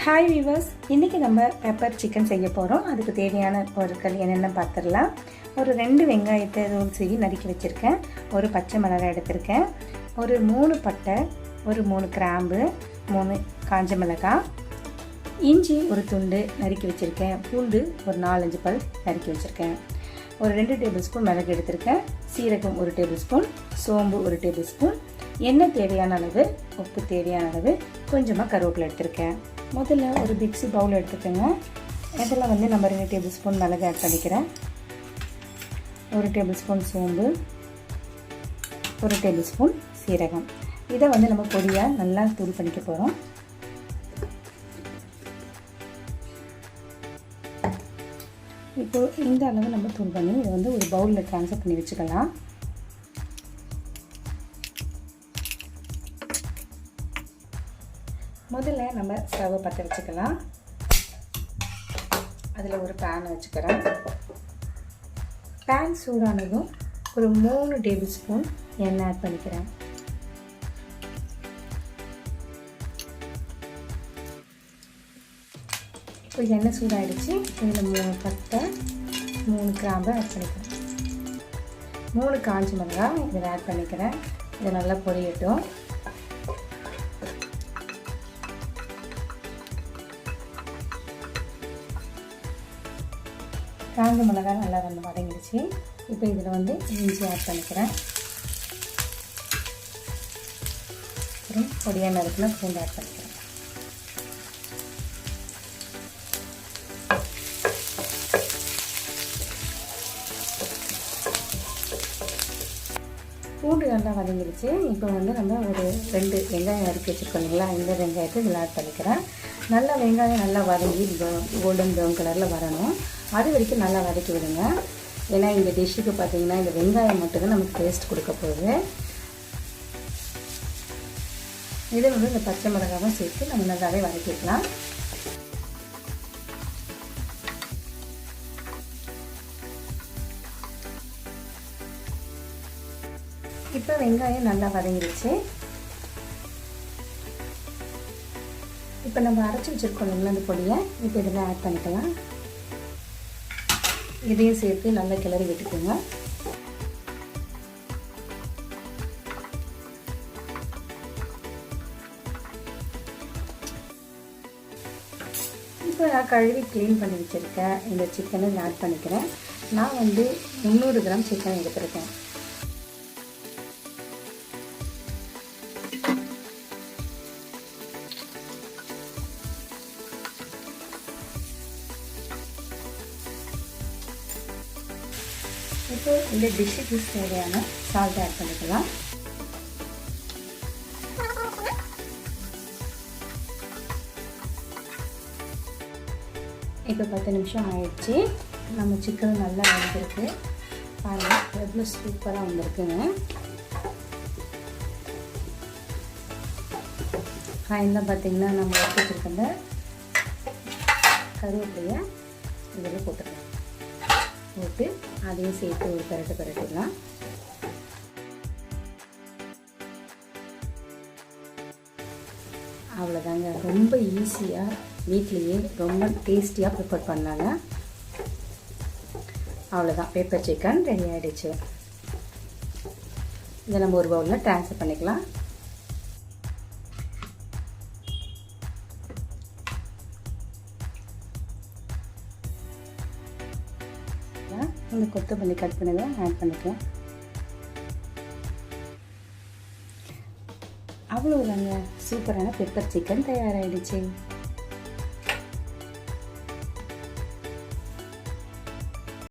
Hi viewers, இன்றைக்கி நம்ம pepper chicken செய்ய போகிறோம். அதுக்கு தேவையான பொருட்கள் என்னென்ன பார்த்துடலாம். ஒரு 2 வெங்காயத்தை தோல் சீவி நறுக்கி வச்சுருக்கேன். ஒரு பச்சை மிளகாய் எடுத்திருக்கேன். ஒரு 3 பட்டை, ஒரு 3 கிராம்பு, 3 காஞ்ச மிளகாய், இஞ்சி ஒரு துண்டு நறுக்கி வச்சுருக்கேன். பூண்டு ஒரு 4-5 பல் நறுக்கி வச்சுருக்கேன். ஒரு 2 டேபிள் ஸ்பூன் மிளகு எடுத்திருக்கேன். சீரகம் 1 டேபிள் ஸ்பூன், சோம்பு 1 டேபிள் ஸ்பூன், எண்ணெய் தேவையான அளவு, உப்பு தேவையான அளவு, கொஞ்சமாக கருவேப்பிலை எடுத்திருக்கேன். முதல்ல ஒரு மிக்ஸி பவுல் எடுத்துக்கோங்க. இதில் நம்ம 2 டேபிள் ஸ்பூன் மிளகு ஆட் பண்ணிக்கிறேன். 1 டேபிள் ஸ்பூன் சோம்பு, 1 டேபிள் ஸ்பூன் சீரகம். இதை நம்ம பொடியாக நல்லா தூள் பண்ணிக்க போகிறோம். இப்போது இந்த அளவு நம்ம தூள் பண்ணி இதை ஒரு பவுலில் ட்ரான்ஸ்ஃபர் பண்ணி வச்சுக்கலாம். முதல்ல நம்ம ஸ்டவ்வை பற்ற வச்சுக்கலாம். அதில் ஒரு பேன் வச்சுக்கிறேன். பேன் சூடானதும் ஒரு 3 டேபிள் ஸ்பூன் எண்ணெய் ஆட் பண்ணிக்கிறேன். இப்போ எண்ணெய் சூடாகிடுச்சு. இதில் 3 பட்டை, 3 கிராம்பு ஆட் பண்ணிக்கிறேன். 3 காஞ்ச மிளகாய் இதில் ஆட் பண்ணிக்கிறேன். இதை நல்லா பொரியட்டும். காஞ்ச மிளகாய் நல்லா வதங்கிடுச்சு. இப்போ இதில் இஞ்சி ஆட் பண்ணிக்கிறேன். அப்புறம் பொடியாக நறுக்குனா பூண்டு ஆட் பண்ணிக்கிறேன். பூண்டு நல்லா வதங்கிடுச்சு. இப்போ நம்ம ஒரு 2 வெங்காயம் நறுக்கி வச்சுருக்கோம் இல்லைங்களா, இந்த வெங்காயத்தை இதில் ஆட் பண்ணிக்கிறேன். நல்லா வெங்காயம் நல்லா வதங்கி கோல்டன் ப்ரௌன் கலரில் வரணும். அது வரைக்கும் நல்லா வதக்கி விடுங்க. ஏன்னா இந்த டிஷ்ஷுக்கு பார்த்தீங்கன்னா இந்த வெங்காயம் மட்டும்தான் நமக்கு டேஸ்ட் கொடுக்க போகுது. இதை இந்த பச்சை மிளகாவும் சேர்த்து நம்ம நல்லாவே வதக்கிக்கலாம். இப்போ வெங்காயம் நல்லா வதங்கிடுச்சு. இப்போ நம்ம அரைச்சி வச்சுருக்கோம் இல்லைங்களா அந்த பொடியை இப்போ இதில் ஆட் பண்ணிக்கலாம். இதையும் சேர்த்து நல்லா கிளறி விட்டுக்கோங்க. இப்போ நான் கழுவி க்ளீன் பண்ணி வச்சுருக்கேன் இந்த சிக்கனை ஆட் பண்ணிக்கிறேன். நான் 300 கிராம் சிக்கன் எடுத்துருக்கேன். இப்போ இந்த டிஷ்ஷுக்கு தேவையான சால்ட் ஆட் பண்ணிக்கலாம். இப்போ 10 நிமிஷம் ஆயிடுச்சு. நம்ம சிக்கன் நல்லா வந்திருக்கு. பாருங்கள் எவ்வளோ சூப்பராக வந்திருக்குங்க. ஃபைனலாக பார்த்தீங்கன்னா நம்ம எடுத்து வச்சுருக்கிற கருவேப்பிலையை இதில் போட்டுக்கலாம். போட்டு அதையும் சேர்த்து ஒரு பரட்டிடலாம். அவ்வளோதாங்க. ரொம்ப ஈஸியாக வீட்லேயே ரொம்ப டேஸ்டியாக ப்ரிப்பேர் பண்ணலாங்க. அவ்வளோதான், பெப்பர் சிக்கன் ரெடி ஆகிடுச்சு. இதை நம்ம ஒரு பவுலில் ட்ரான்ஸ்ஃபர் பண்ணிக்கலாம். இந்த கொத்தமல்லி கட் பண்ணதை ஆட் பண்ணிக்கலாம். அவ்வளோதாங்க, சூப்பரான பெப்பர் சிக்கன் தயாராகிடுச்சு.